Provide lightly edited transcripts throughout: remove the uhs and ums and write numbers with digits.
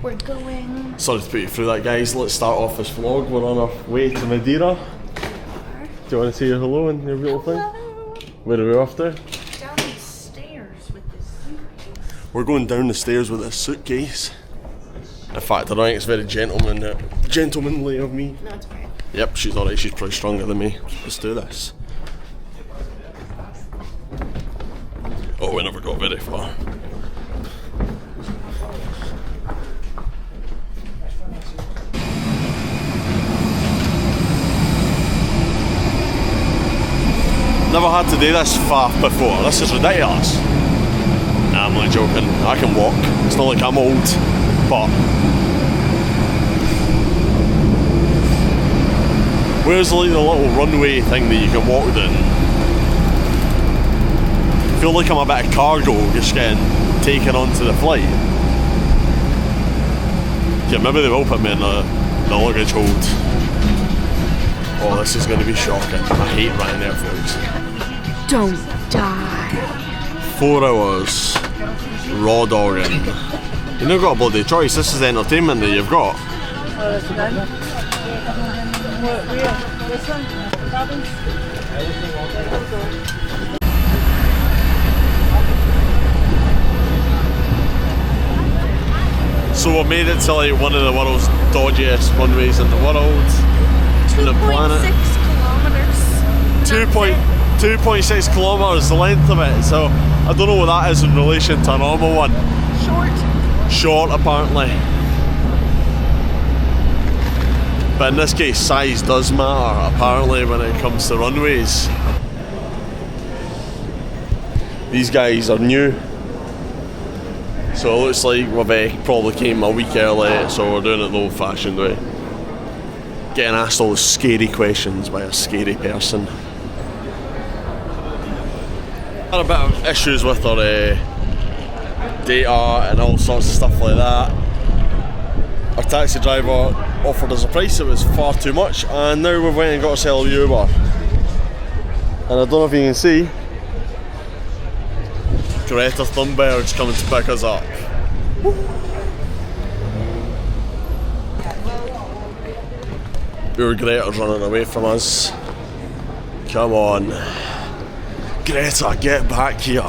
We're going... Sorry to put you through that, guys. Let's start off this vlog. We're on our way to Madeira. Do you want to say hello and your little thing? Where are we off to? Down the stairs with this suitcase. We're going down the stairs with this suitcase. In fact, I don't think it's very gentlemanly of me. No, it's okay. Yep, she's alright. She's probably stronger than me. Let's do this. Oh, we never got very far. Never had to do this far before. This is ridiculous. Nah, I'm only joking. I can walk. It's not like I'm old, but where's like the little runway thing that you can walk down? I feel like I'm a bit of cargo just getting taken onto the flight. Yeah, maybe they will put me in the luggage hold. Oh, this is going to be shocking. I hate Ryanair flights. Don't die. 4 hours. Raw dogging. You've not got a bloody choice. This is the entertainment that you've got. This one? So we made it to like one of the world's dodgiest runways in the world. 2.6 kilometres, the length of it. So I don't know what that is in relation to a normal one. Short apparently. But in this case, size does matter apparently when it comes to runways. These guys are new, so it looks like we've probably came a week early, so we're doing it the old-fashioned way. Getting asked all the scary questions by a scary person. Had a bit of issues with our data and all sorts of stuff like that. Our taxi driver offered us a price that was far too much, and now we've went and got ourselves a Uber. And I don't know if you can see, Greta Thunberg's coming to pick us up. Uber Greta's running away from us. Come on. Greta, get back here.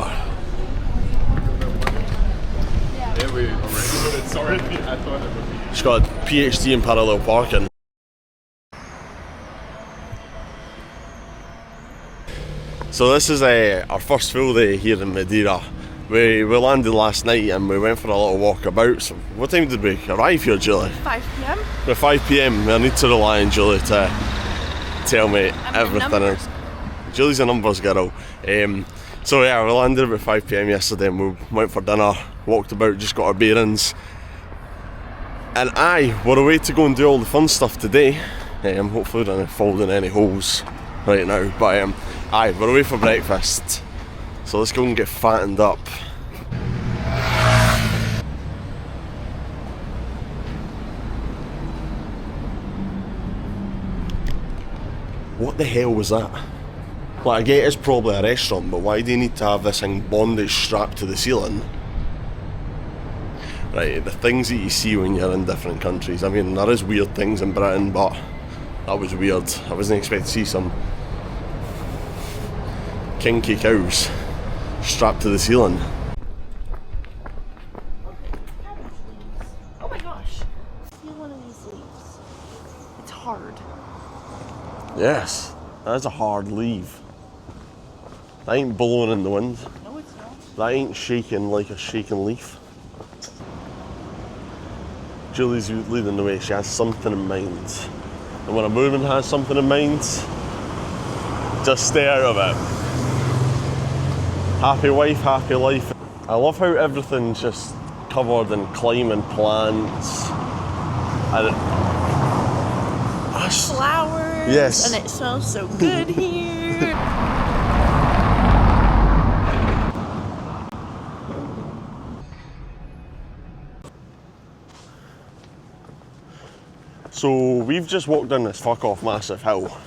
Yeah, we already it's already. I thought it would be. She's got a PhD in parallel parking. So this is our first full day here in Madeira. We landed last night and we went for a little walk about. So what time did we arrive here, Julie? 5 p.m. At 5 p.m. I need to rely on Julie to tell me everything. Julie's a numbers girl. So yeah, we landed about 5 p.m. yesterday and we went for dinner, walked about, just got our bearings. And we're away to go and do all the fun stuff today. Hopefully we're not falling in any holes right now. But we're away for breakfast. So let's go and get fattened up. What the hell was that? Like, I get it's probably a restaurant, but why do you need to have this thing bondage strapped to the ceiling? Right, the things that you see when you're in different countries. I mean, there is weird things in Britain, but that was weird. I wasn't expecting to see some kinky cows strapped to the ceiling. Oh my gosh. Feel one of these leaves. It's hard. Yes, that is a hard leaf. That ain't blowing in the wind. No, it's not. That ain't shaking like a shaking leaf. Julie's leading the way. She has something in mind. And when a woman has something in mind, just stay out of it. Happy wife, happy life. I love how everything's just covered in climbing plants. And flowers. Yes. And it smells so good here. So we've just walked down this fuck off massive hill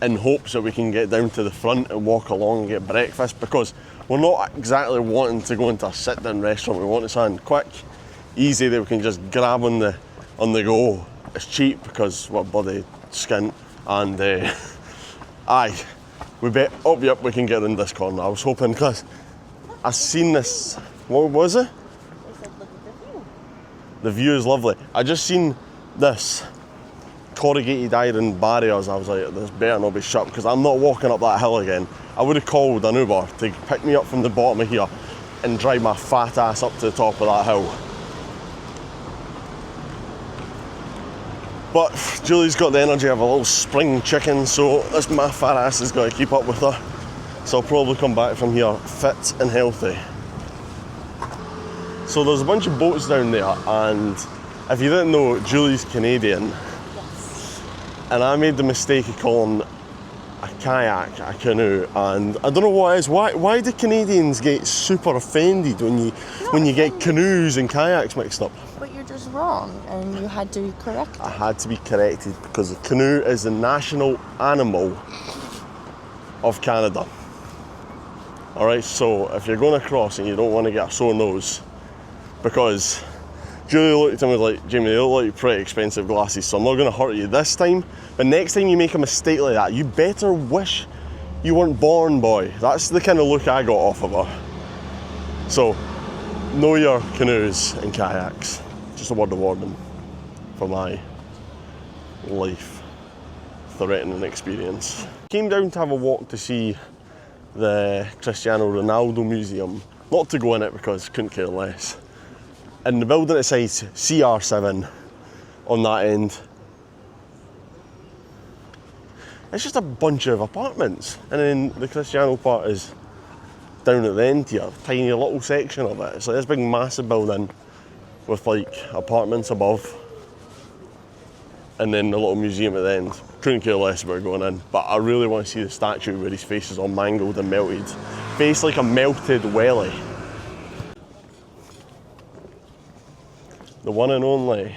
in hopes that we can get down to the front and walk along and get breakfast, because we're not exactly wanting to go into a sit down restaurant. We want something quick, easy that we can just grab on the go. It's cheap because we're bloody skint, and aye, we bet up, yep, we can get in this corner. I was hoping, because I seen this, what was it? They said, look at the view. The view is lovely. I just seen this corrugated iron barriers. I was like, this better not be shut, because I'm not walking up that hill again. I would have called an Uber to pick me up from the bottom of here and drive my fat ass up to the top of that hill. But Julie's got the energy of a little spring chicken, so this my fat ass is going to keep up with her. So I'll probably come back from here fit and healthy. So there's a bunch of boats down there, and if you didn't know, Julie's Canadian. Yes. And I made the mistake of calling a kayak a canoe, and I don't know what it is. Why do Canadians get super offended when you get canoes and kayaks mixed up? But you're just wrong, and you had to correct it. I had to be corrected because the canoe is the national animal of Canada. Alright, so if you're going across and you don't want to get a sore nose, because Julie looked at me like, Jamie, they look like pretty expensive glasses, so I'm not going to hurt you this time, but next time you make a mistake like that, you better wish you weren't born, boy. That's the kind of look I got off of her. So, know your canoes and kayaks. Just a word of warning for my life-threatening experience. Came down to have a walk to see the Cristiano Ronaldo Museum. Not to go in it because I couldn't care less. And the building it says CR7 on that end. It's just a bunch of apartments. And then the Cristiano part is down at the end here, tiny little section of it. It's like this big massive building with like apartments above, and then the little museum at the end. Couldn't care less about going in, but I really want to see the statue where his face is all mangled and melted. Face like a melted welly. The one and only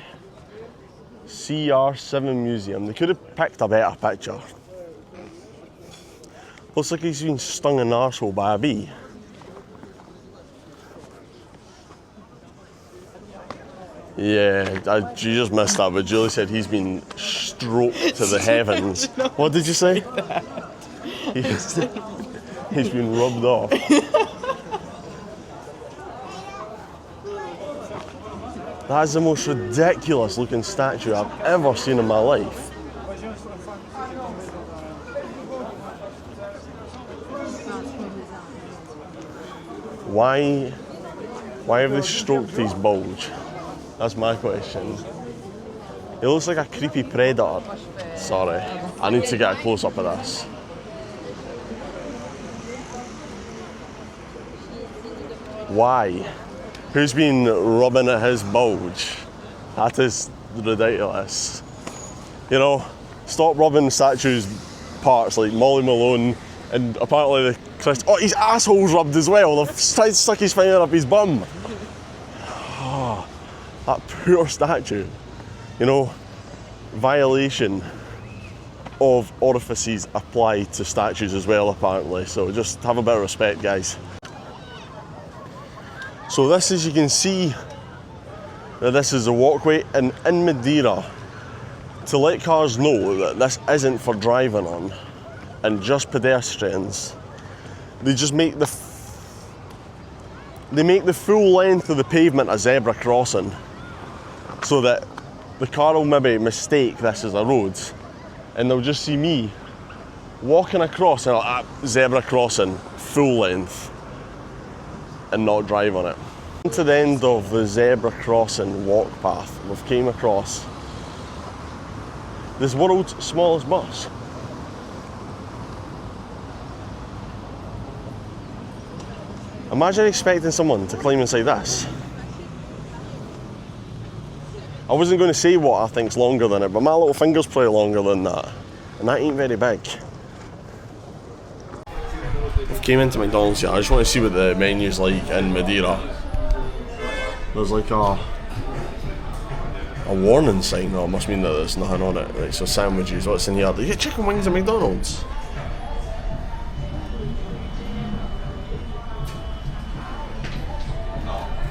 CR7 Museum. They could have picked a better picture. Looks like he's been stung in the arsehole by a bee. Yeah, you just missed that, but Julie said he's been stroked to the heavens. What did you say? He's been rubbed off. That is the most ridiculous looking statue I've ever seen in my life. Why have they stroked his bulge? That's my question. He looks like a creepy predator. Sorry, I need to get a close-up of this. Why? Who's been rubbing at his bulge? That is ridiculous. You know, stop rubbing statues' parts like Molly Malone, and apparently oh, his asshole's rubbed as well. They've tried to stick his finger up his bum. That poor statue, you know, violation of orifices apply to statues as well, apparently, so just have a bit of respect, guys. So this, as you can see, this is a walkway, and in Madeira, to let cars know that this isn't for driving on and just pedestrians, they just make the full length of the pavement a zebra crossing, so that the car will maybe mistake this as a road, and they'll just see me walking across and zebra crossing full length and not drive on it. To the end of the zebra crossing walk path, we've came across this world's smallest bus. Imagine expecting someone to climb inside this. I wasn't going to say what I think's longer than it, but my little finger's probably longer than that, and that ain't very big. I've came into McDonald's here. I just want to see what the menu's like in Madeira. There's like a warning sign. No, it must mean that there's nothing on it. Right, so sandwiches, what's in here? Do you get chicken wings at McDonald's?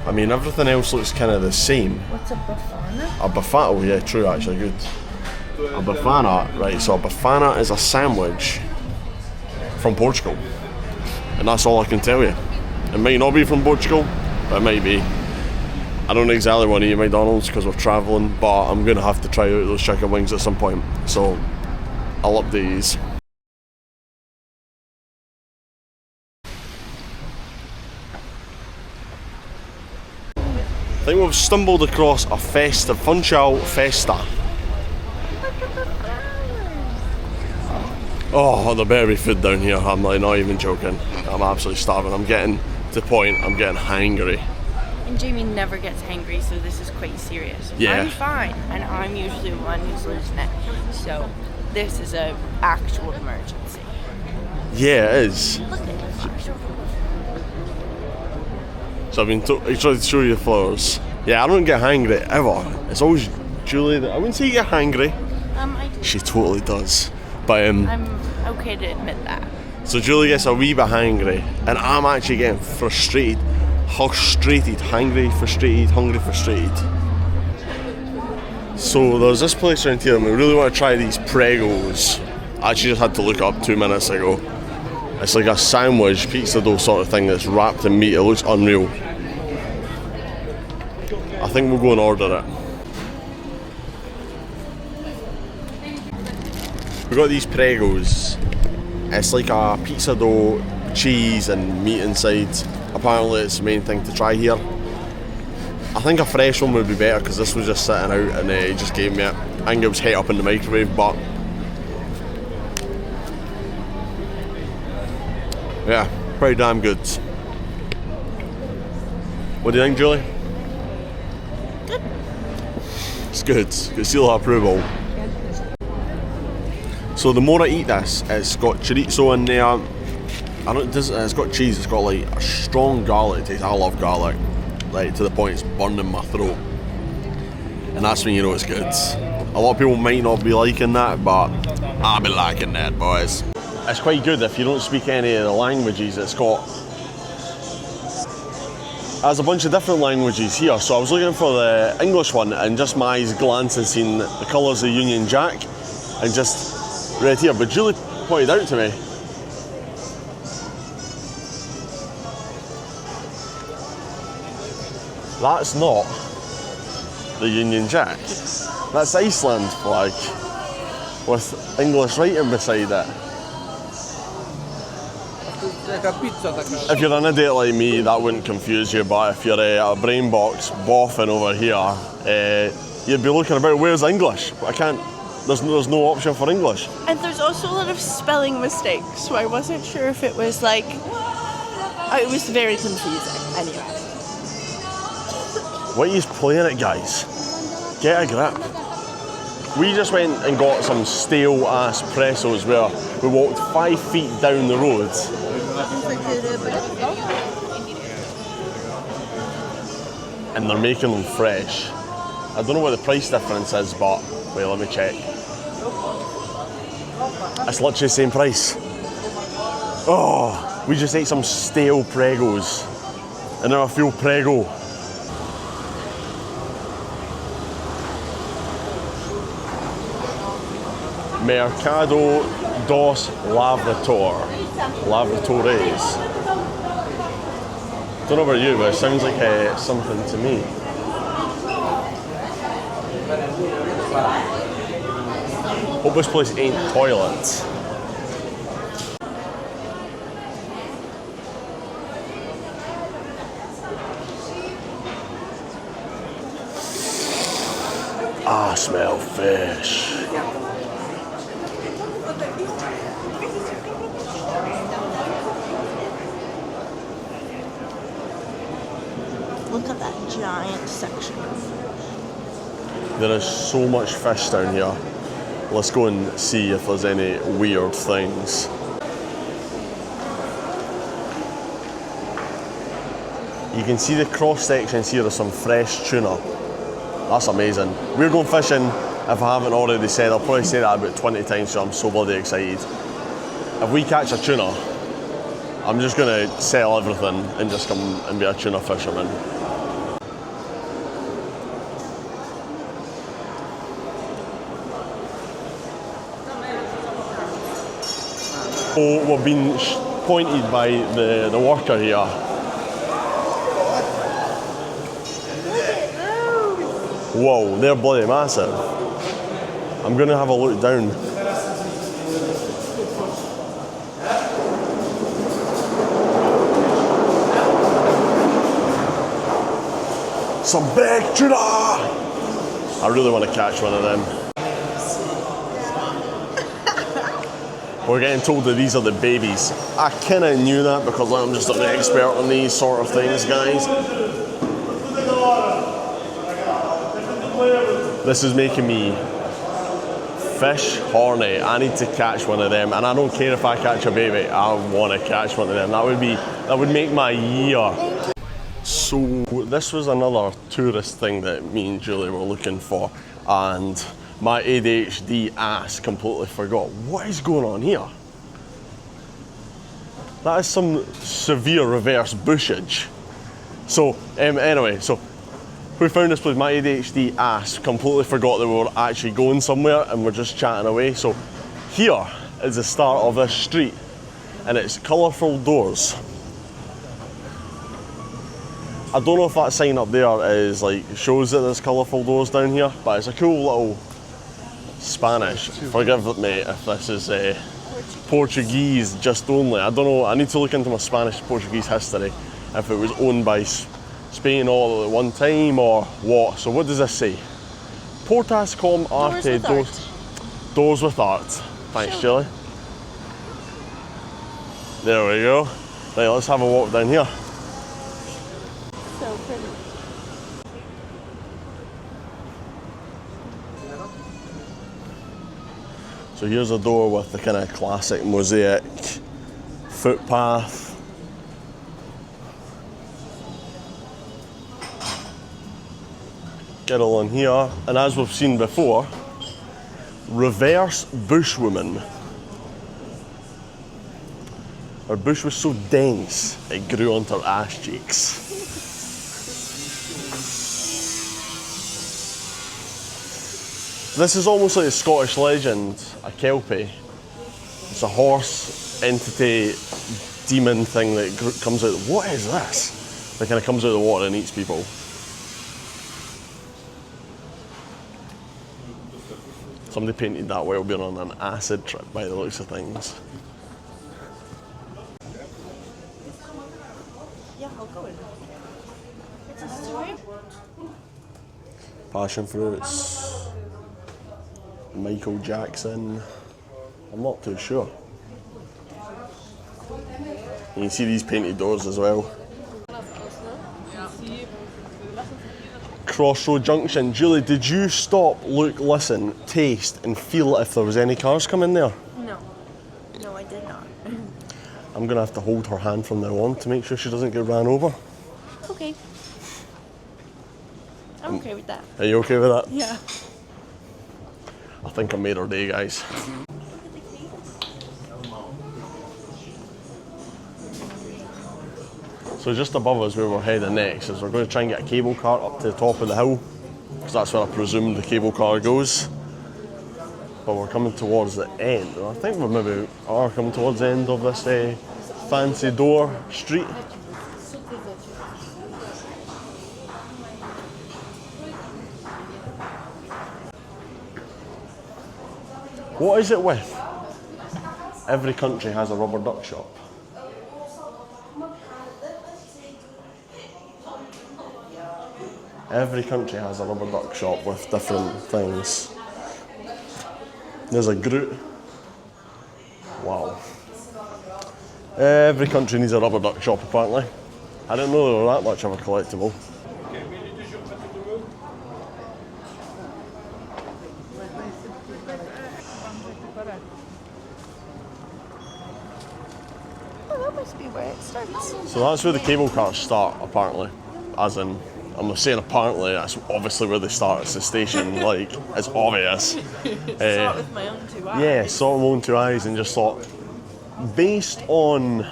I mean, everything else looks kind of the same. What's a bafana? A bafana, oh yeah, true, actually, good. A bafana, right, so a bafana is a sandwich from Portugal. And that's all I can tell you. It might not be from Portugal, but it might be. I don't exactly want to eat McDonald's because we're travelling, but I'm going to have to try out those chicken wings at some point. So, I'll update these. I think we've stumbled across a festive, Funchal Festa. Oh, there better be food down here. I'm like not even joking. I'm absolutely starving. I'm getting to the point, I'm getting hangry. And Jamie never gets hangry, so this is quite serious. Yeah. I'm fine, and I'm usually the one who's losing it. So this is an actual emergency. Yeah, it is. Look at it. So I've been I tried to show you the flowers. Yeah, I don't get hangry ever. It's always Julie that I wouldn't say you get hangry. I do. She totally does. But I'm okay to admit that. so Julie gets a wee bit hangry, and I'm actually getting frustrated. Hangry, frustrated, hungry, frustrated. So there's this place around here, and we really want to try these pregos. I actually just had to look up 2 minutes ago. It's like a sandwich, pizza dough sort of thing that's wrapped in meat. It looks unreal. I think we'll go and order it. We got these pregos. It's like a pizza dough, cheese and meat inside. Apparently it's the main thing to try here. I think a fresh one would be better because this was just sitting out and he just gave me it. I think it was heat up in the microwave, but yeah, pretty damn good. What do you think, Julie? Good. It's good. Good seal of approval. So the more I eat this, it's got chorizo in there. It's got cheese. It's got like a strong garlic taste. I love garlic, like to the point it's burning my throat. And that's when you know it's good. A lot of people might not be liking that, but I'll be liking that, boys. It's quite good if you don't speak any of the languages. There's a bunch of different languages here. So I was looking for the English one, and just my eyes glanced and seen the colours of the Union Jack, and just read here. But Julie pointed out to me, that's not the Union Jack. That's Iceland flag with English writing beside it. If you're an idiot like me, that wouldn't confuse you, but if you're a brain box boffin over here, you'd be looking about, where's English? I can't, there's no option for English. And there's also a lot of spelling mistakes, so I wasn't sure if it was like, it was very confusing. Anyway. What are you playing at, guys? Get a grip. We just went and got some stale ass pressos where we walked 5 feet down the road. And they're making them fresh. I don't know what the price difference is, but wait, let me check. It's literally the same price. Oh, we just ate some stale pregos, and now I feel prego. Mercado dos Lavradores. Don't know about you, but it sounds like something to me. Hope this place ain't toilets. I smell fish. Look at that giant section. There is so much fish down here. Let's go and see if there's any weird things. You can see the cross sections here of some fresh tuna. That's amazing. We're going fishing, if I haven't already said. I'll probably say that about 20 times, so I'm so bloody excited. If we catch a tuna, I'm just going to sell everything and just come and be a tuna fisherman. So we've been pointed by the worker here. Whoa, they're bloody massive. I'm gonna have a look down. Some big tuna! I really want to catch one of them. We're getting told that these are the babies. I kinda knew that because I'm just an expert on these sort of things, guys. This is making me fish horny. I need to catch one of them, and I don't care if I catch a baby. I want to catch one of them. That would make my year. So this was another tourist thing that me and Julie were looking for, and my ADHD ass completely forgot. What is going on here? That is some severe reverse bushage. So anyway, so we found this place. My ADHD ass completely forgot that we were actually going somewhere and we're just chatting away. So here is the start of this street, and it's colourful doors. I don't know if that sign up there is like shows that there's colourful doors down here, but it's a cool little Spanish. Forgive me if this is Portuguese just only. I don't know. I need to look into my Spanish-Portuguese history if it was owned by Spain all at one time or what. So what does this say? Portas com arte doors with art. Thanks, Julie. There we go. Right, let's have a walk down here. So pretty. So here's a door with the kind of classic mosaic footpath. Get all in here, and as we've seen before, reverse bushwoman. Her bush was so dense, it grew onto her ass cheeks. This is almost like a Scottish legend, a kelpie. It's a horse entity, demon thing that comes out. What is this? That kind of comes out of the water and eats people. Somebody painted that while being on an acid trip by the looks of things. Yeah, I'll go in. It's a story. Passion fruits. Michael Jackson. I'm not too sure. You can see these painted doors as well. Crossroad Junction. Julie, did you stop, look, listen, taste and feel if there was any cars coming there? No. No, I did not. I'm gonna have to hold her hand from now on to make sure she doesn't get ran over. Okay. I'm okay with that. Are you okay with that? Yeah. I think I made her day, guys. So just above us where we're heading next is we're going to try and get a cable car up to the top of the hill, because that's where I presume the cable car goes. But we're coming towards the end. I think we maybe are coming towards the end of this fancy door street. What is it with? Every country has a rubber duck shop. Every country has a rubber duck shop with different things. There's a Groot. Wow. Every country needs a rubber duck shop apparently. I didn't know they were that much of a collectible. Oh, that must be where it starts. So that's where the cable cars start apparently. As in, I'm saying apparently, that's obviously where they start. It's the station, like, it's obvious. Saw it with my own two eyes. Yeah, saw it with my own two eyes and just thought, based on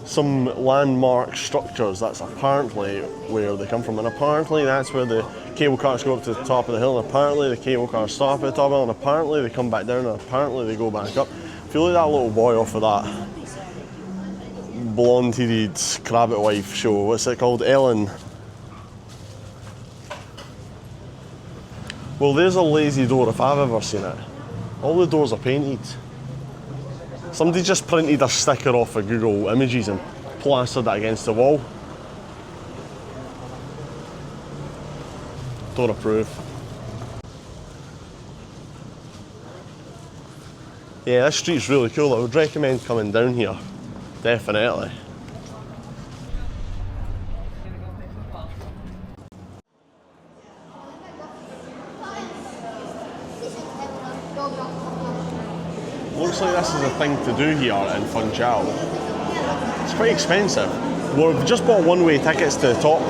some landmark structures, that's apparently where they come from. And apparently that's where the cable cars go up to the top of the hill, and apparently the cable cars stop at the top of the hill, and apparently they come back down, and apparently they go back up. feel like that little boy off of that blonde-headed Crabbit Wife show. What's it called? Ellen. Well, there's a lazy door if I've ever seen it. All the doors are painted. Somebody just printed a sticker off of Google Images and plastered it against the wall. Don't approve. Yeah, this street's really cool. I would recommend coming down here. Definitely. Looks like this is a thing to do here in Funchal. It's quite expensive. We've just bought one-way tickets to the top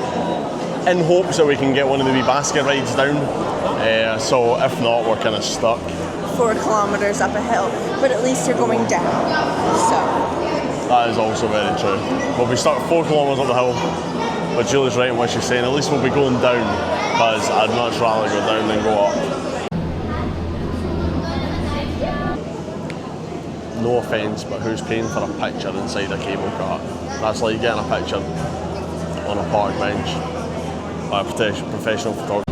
in hopes that we can get one of the wee basket rides down. So if not, we're kind of stuck. 4 kilometers up a hill, but at least you're going down. So that is also very true. We'll be stuck 4 kilometers up the hill, but Julie's right in what she's saying. At least we'll be going down, because I'd much rather go down than go up. No offence, but who's paying for a picture inside a cable car? That's like getting a picture on a park bench by a professional photographer.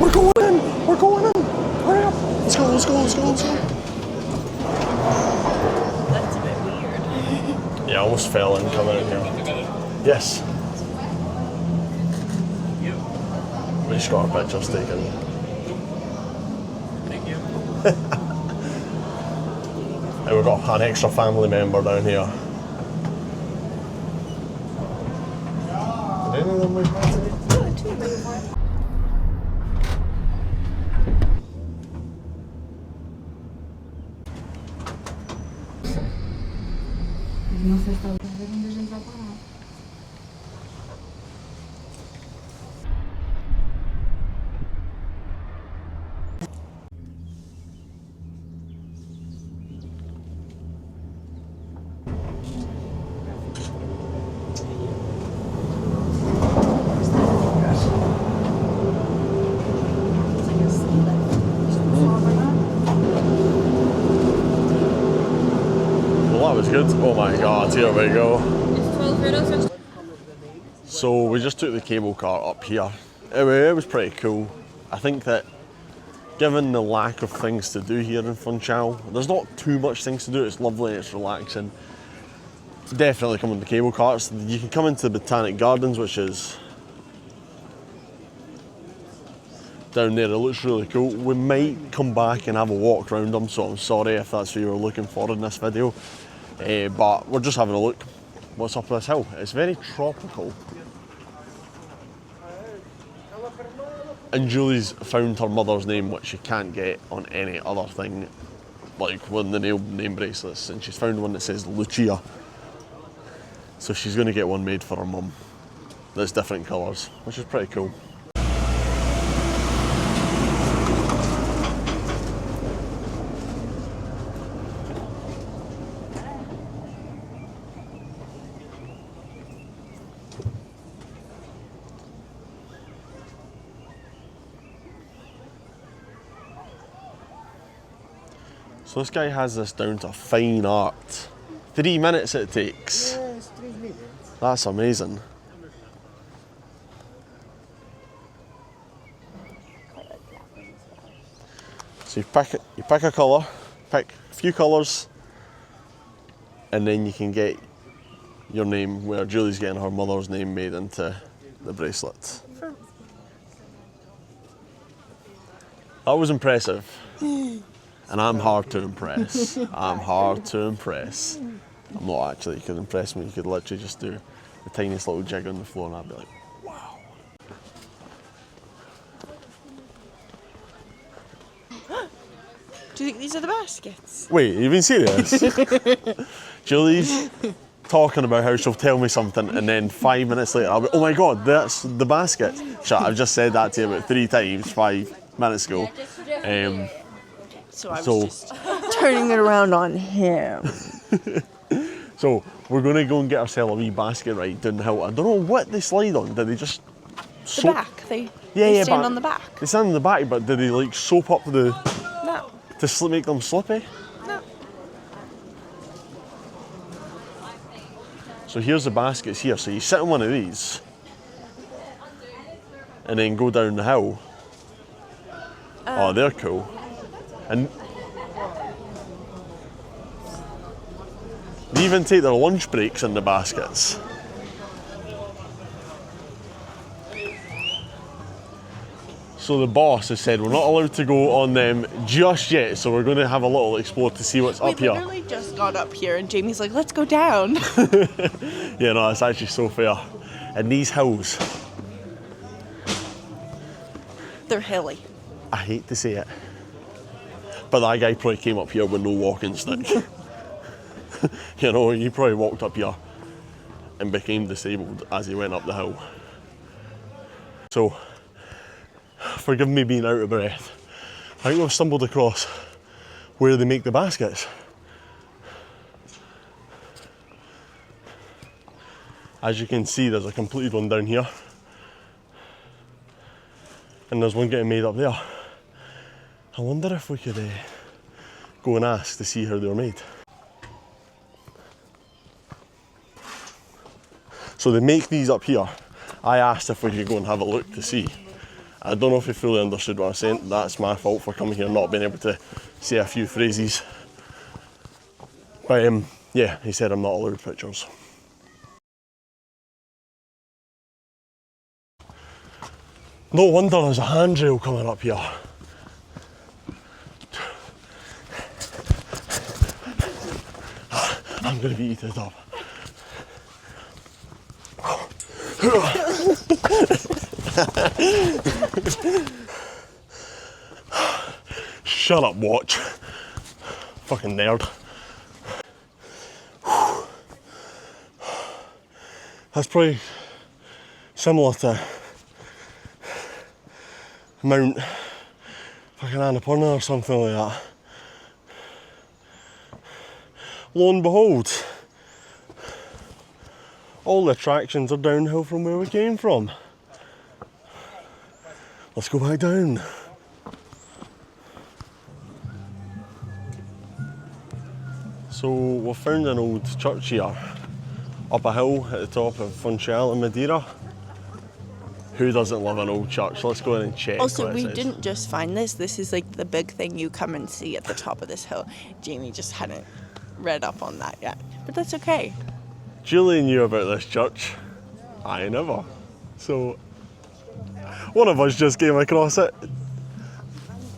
We're going in! We're going in! Hurry up! Let's go, let's go, let's go, let's go! that's a bit weird. Yeah, I almost fell in coming in here. Yes. We just got our pictures taken. Thank you. And we've got an extra family member down here. Did any of them wave back to me? No se está dónde se entra para. Good. Oh my god, here we go. So we just took the cable car up here. It was pretty cool. I think that given the lack of things to do here in Funchal, there's not too much things to do. It's lovely and it's relaxing. Definitely come on the cable cars. You can come into the Botanic Gardens, which is down there. It looks really cool. We might come back and have a walk around them, so I'm sorry if that's what you were looking for in this video. But we're just having a look what's up this hill. It's very tropical. And Julie's found her mother's name, which you can't get on any other thing, like one of the name bracelets, and she's found one that says Lucia. So she's going to get one made for her mum that's different colours, which is pretty cool. So this guy has this down to fine art. 3 minutes it takes. Yes, 3 minutes. That's amazing. So you pick a colour, pick a few colours, and then you can get your name, where Julie's getting her mother's name made into the bracelet. That was impressive. And I'm hard to impress. I'm hard to impress. I'm not actually. You could impress me. You could literally just do the tiniest little jig on the floor and I'd be like, wow. Do you think these are the baskets? Wait, are you being serious? Julie's talking about how she'll tell me something and then 5 minutes later I'll be, oh my god, that's the basket. Shut, I've just said that to you about 3 times 5 minutes ago. So I was just turning it around on him. So we're going to go and get ourselves a wee basket ride down the hill. I don't know what they slide on. Did they just The back. They stand on the back. They stand on the back, but did they like soap up the... No. To make them slippy? No. So here's the baskets here. So you sit on one of these and then go down the hill. Oh, they're cool. And they even take their lunch breaks in the baskets. So the boss has said we're not allowed to go on them just yet, so we're going to have a little explore to see what's up here. We literally just got up here and Jamie's like, let's go down. Yeah, no, it's actually so fair. And these hills, They're hilly. I hate to say it, but that guy probably came up here with no walking stick. You know, he probably walked up here and became disabled as he went up the hill. So, forgive me being out of breath. I think we've stumbled across where they make the baskets. As you can see, there's a completed one down here. And there's one getting made up there. I wonder if we could go and ask to see how they were made. So they make these up here. I asked if we could go and have a look to see. I don't know if he fully understood what I was saying. That's my fault for coming here not being able to say a few phrases. But yeah, he said I'm not allowed pictures. No wonder there's a handrail coming up here. I'm going to be eaten up. Shut up, watch. Fucking nerd. That's probably similar to Mount fucking Annapurna or something like that. Lo and behold, all the attractions are downhill from where we came from. Let's go back down. So we've found an old church here, up a hill at the top of Funchal in Madeira. Who doesn't love an old church? Let's go in and check. Also, what we it says. didn't just find this. This is like the big thing you come and see at the top of this hill. Jamie just hadn't read up on that yet, but that's okay. Julie knew about this church. I never. So one of us just came across it.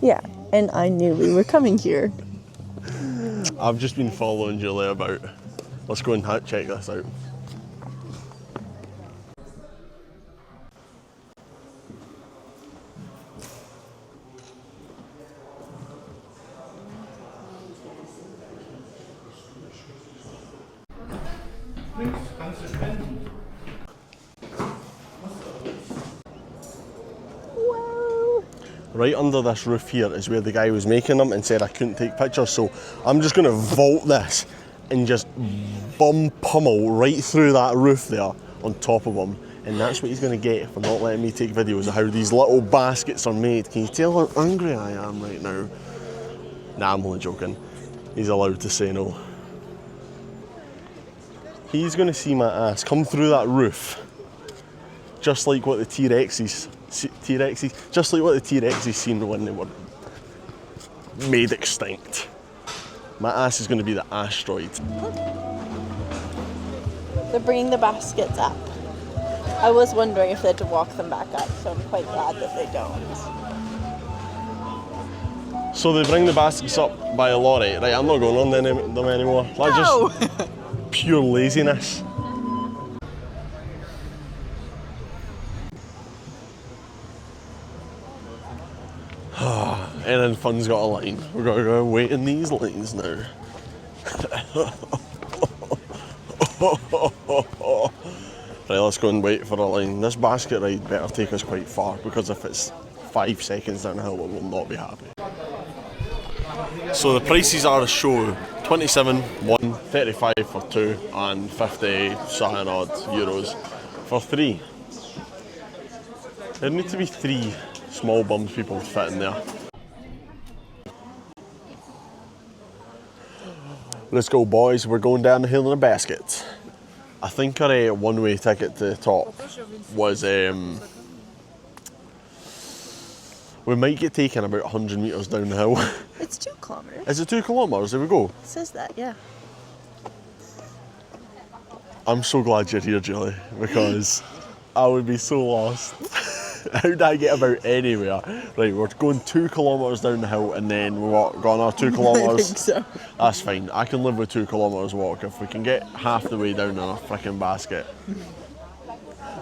Yeah, and I knew we were coming here. I've just been following Julie about. Let's go and check this out. Right under this roof here is where the guy was making them and said I couldn't take pictures, so I'm just going to vault this and just bum pummel right through that roof there on top of him, and that's what he's going to get for not letting me take videos of how these little baskets are made. Can you tell how angry I am right now? Nah, I'm only joking. He's allowed to say no. He's going to see my ass come through that roof, just like what the T-Rexes just like what the T-Rexes seen when they were made extinct. My ass is going to be the asteroid. They're bringing the baskets up. I was wondering if they had to walk them back up, so I'm quite glad that they don't. So they bring the baskets up by a lorry. Right, I'm not going on them anymore. That's just pure laziness. And then fun's got a line. We're going to go wait in these lines now. Right, let's go and wait for a line. This basket ride better take us quite far, because if it's 5 seconds downhill, we will not be happy. So the prices are as show: 27 1, 35 for 2, and 50 something odd euros for 3. There need to be 3 small bums people to fit in there. Let's go, boys. We're going down the hill in a basket. I think our one-way ticket to the top was we might get taken about 100 metres down the hill. It's 2 kilometres. Is it 2 kilometres? There we go. It says that, yeah. I'm so glad you're here, Julie, because I would be so lost. How do I get about anywhere? Right, we're going 2 kilometres down the hill and then we've got another 2 kilometres. I think so. That's fine. I can live with 2 kilometres walk if we can get half the way down in a frickin' basket.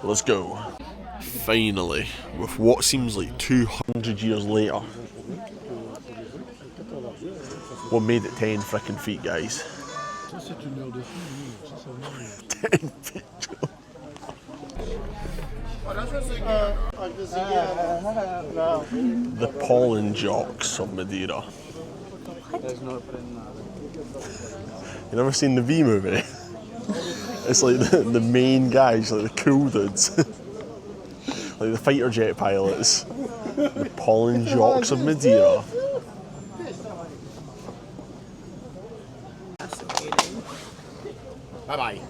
Let's go. Finally, with what seems like 200 years later, we made it 10 frickin' feet, guys. 10 feet. The pollen jocks of Madeira. You never seen the V movie? It's like the main guys, like the cool dudes. Like the fighter jet pilots. The pollen jocks of Madeira. Bye-bye.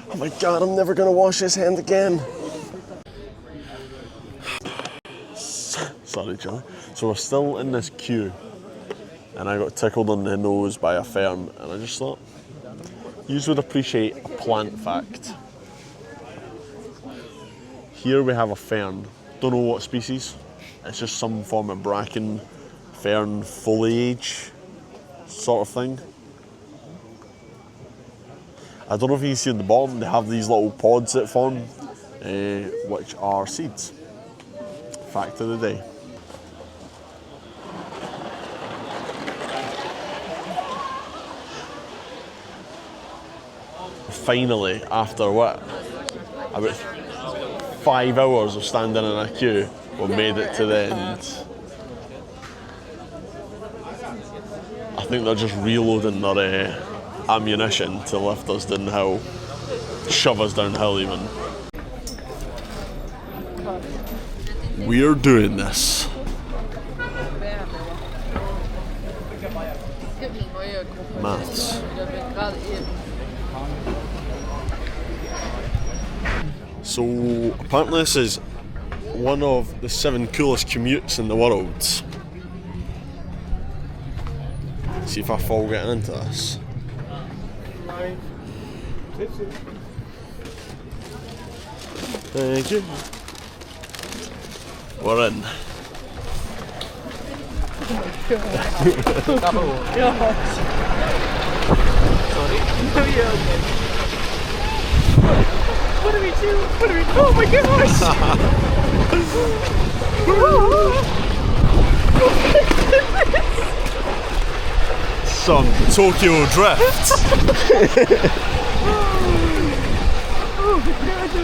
Oh my god, I'm never gonna wash his hand again. Sorry, Johnny. So we're still in this queue, and I got tickled on the nose by a fern, and I just thought, you would appreciate a plant fact. Here we have a fern. Don't know what species. It's just some form of bracken, fern foliage sort of thing. I don't know if you can see at the bottom, they have these little pods that form, which are seeds. Fact of the day. Finally, after what? About 5 hours of standing in a queue, we made it to the end. I think they're just reloading their ammunition to lift us downhill, shove us downhill even. We're doing this. Maths. So apparently this is one of the 7 coolest commutes in the world. See if I fall getting into this. Thank you. We're in. What do we do? What do we do? Oh my gosh! Some Tokyo drift. Oh my god,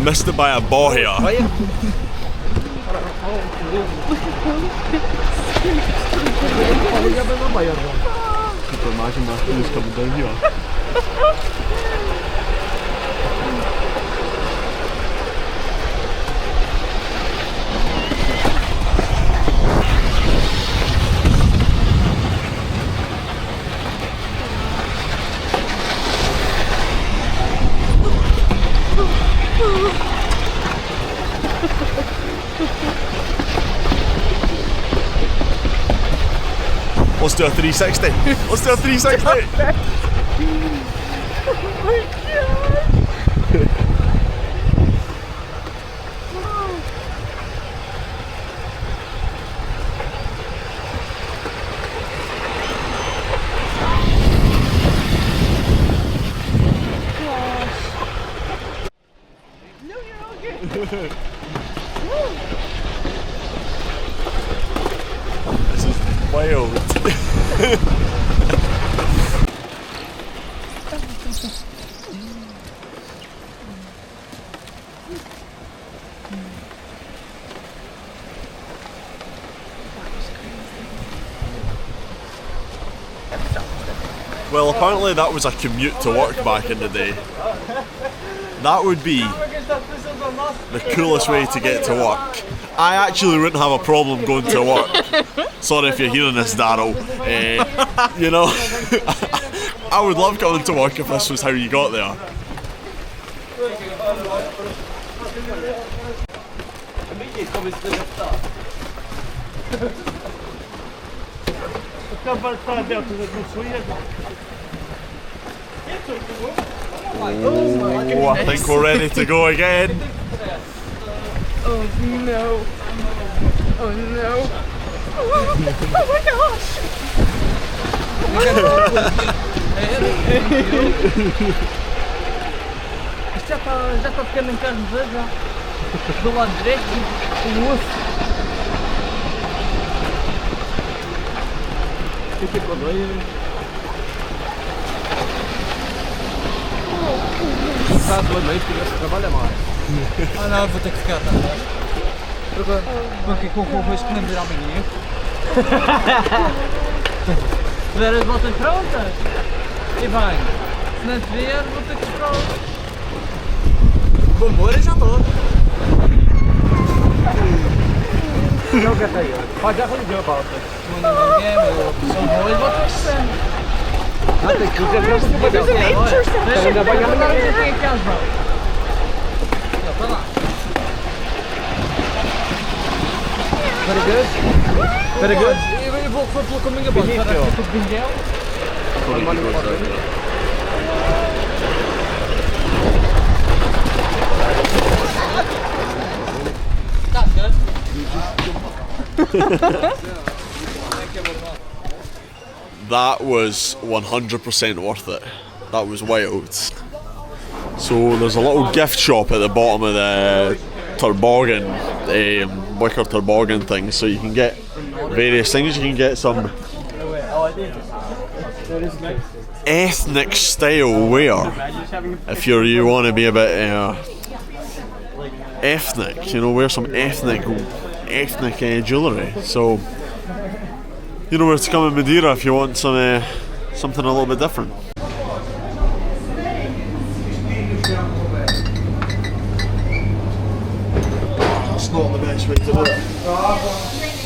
Missed it by a ball here. Can you imagine that who's coming down here? Let's do a 360. Let's do a 360. Oh my god! No, you're all good. This is wild. Well, apparently that was a commute to work back in the day. That would be the coolest way to get to work. I actually wouldn't have a problem going to work. Sorry if you're hearing this, Daryl. You know, I would love coming to work if this was how you got there. Oh, I think we're ready to go again. Oh no. Oh no. Oh my gosh. Já está ficando em carne já. Do lado direito, o osso. Fica com dois. Está boa noite, que trabalha mais. Ah não, vou ter que ficar atrás. Porque com o arroz que não virar amanhã. Se tiver as botas prontas, e bem. Se não tiver, vou ter que esperar. Vou embora e já estou. Não quer sair. Pode já fazer a pauta. Não ninguém, mas são boas botas de sangue. Não, tem que dizer para você pagar o que deixa ainda vai ganhar aqui às mãos. Vai lá. Very good. Very good. Eu vou pelo caminho abaixo. Para aqui o pinguel. That was 100% worth it. That was wild. So there's a little gift shop at the bottom of the toboggan, Wicker toboggan thing, so you can get various things. You can get some ethnic style wear if you want to be a bit ethnic, you know, wear some ethnic jewellery. So you know where to come in Madeira if you want some something a little bit different. It's not the best way to do it.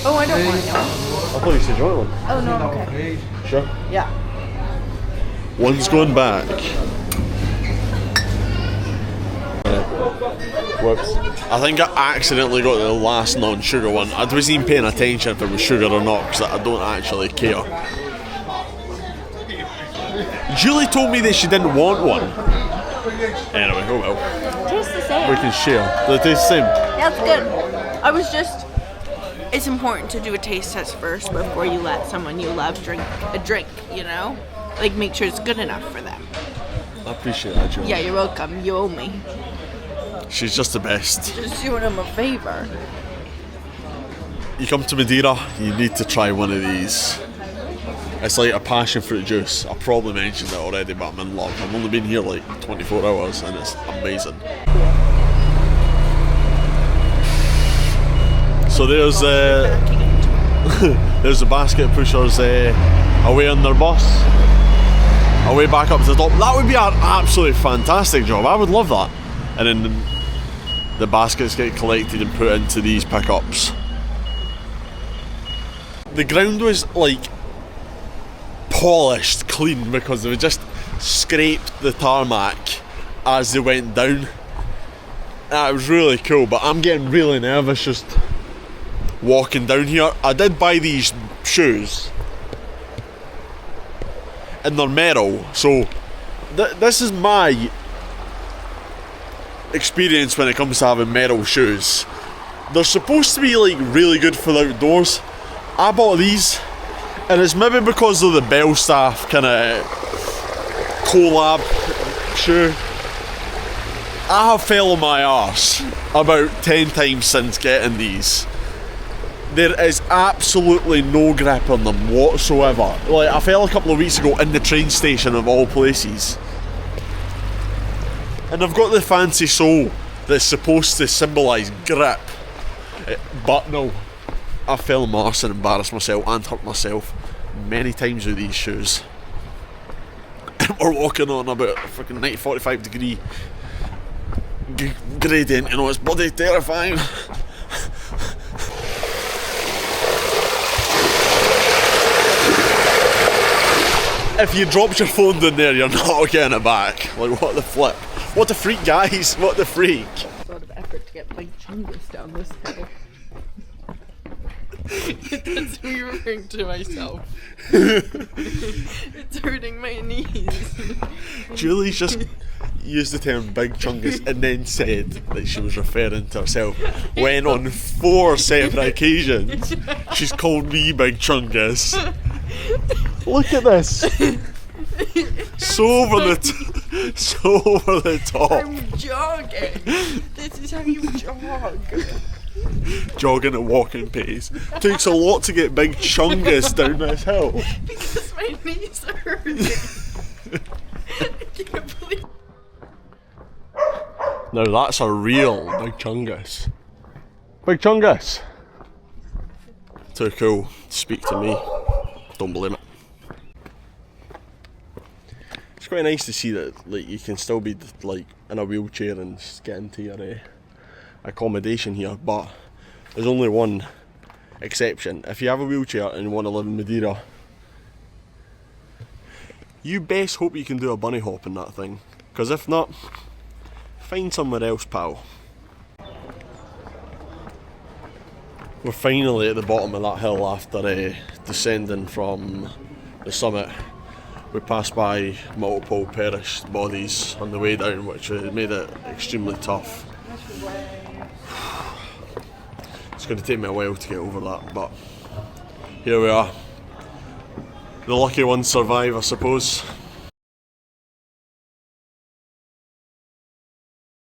Oh, I don't want one. I thought you said you wanted one. Oh no, I'm okay. Sure. Yeah. One's going back. Whoops. I think I accidentally got the last non-sugar one. I wasn't even paying attention if it was sugar or not because I don't actually care. Julie told me that she didn't want one. Anyway, oh well. Tastes the same. We can share. Does it taste the same? Yeah, it's good. I was just. It's important to do a taste test first before you let someone you love drink a drink, you know? Like, make sure it's good enough for them. I appreciate that, Julie. Yeah, you're welcome. You owe me. She's just the best. Just doing them a favor. You come to Madeira, you need to try one of these. It's like a passion fruit juice. I probably mentioned it already, but I'm in love. I've only been here like 24 hours and it's amazing. So there's there's the basket pushers away on their bus, away back up to the top. That would be an absolutely fantastic job. I would love that. And then the baskets get collected and put into these pickups. The ground was like polished clean because they just scraped the tarmac as they went down. It was really cool, but I'm getting really nervous just walking down here. I did buy these shoes and they're metal, so this is my experience when it comes to having metal shoes. They're supposed to be like really good for the outdoors. I bought these and it's maybe because of the Belstaff kind of collab shoe. I have fell on my arse about 10 times since getting these. There is absolutely no grip on them whatsoever. Like, I fell a couple of weeks ago in the train station of all places. And I've got the fancy sole that's supposed to symbolise grip. But no, I fell on my arse and embarrassed myself and hurt myself many times with these shoes. And we're walking on about a fucking 45 degree gradient, you know, it's bloody terrifying. If you dropped your phone down there, you're not getting it back. Like, what the flip? What the freak, guys? What the freak? A lot of effort to get Big Chungus down this hill. That's me referring to myself. It's hurting my knees. Julie's just used the term Big Chungus and then said that she was referring to herself, when on 4 separate occasions she's called me Big Chungus. Look at this. So over the top. I'm jogging. This is how you jog. Jogging at walking pace. Takes a lot to get Big Chungus down this hill. Because my knees are hurting. I can't believe. Now that's a real Big Chungus. Big Chungus! Too cool to speak to me. Don't blame it. It's quite nice to see that, like, you can still be like in a wheelchair and get into your accommodation here, but there's only one exception. If you have a wheelchair and you want to live in Madeira, you best hope you can do a bunny hop in that thing, because if not, find somewhere else, pal. We're finally at the bottom of that hill after descending from the summit. We passed by multiple perished bodies on the way down, which made it extremely tough. It's going to take me a while to get over that, but here we are. The lucky ones survive, I suppose.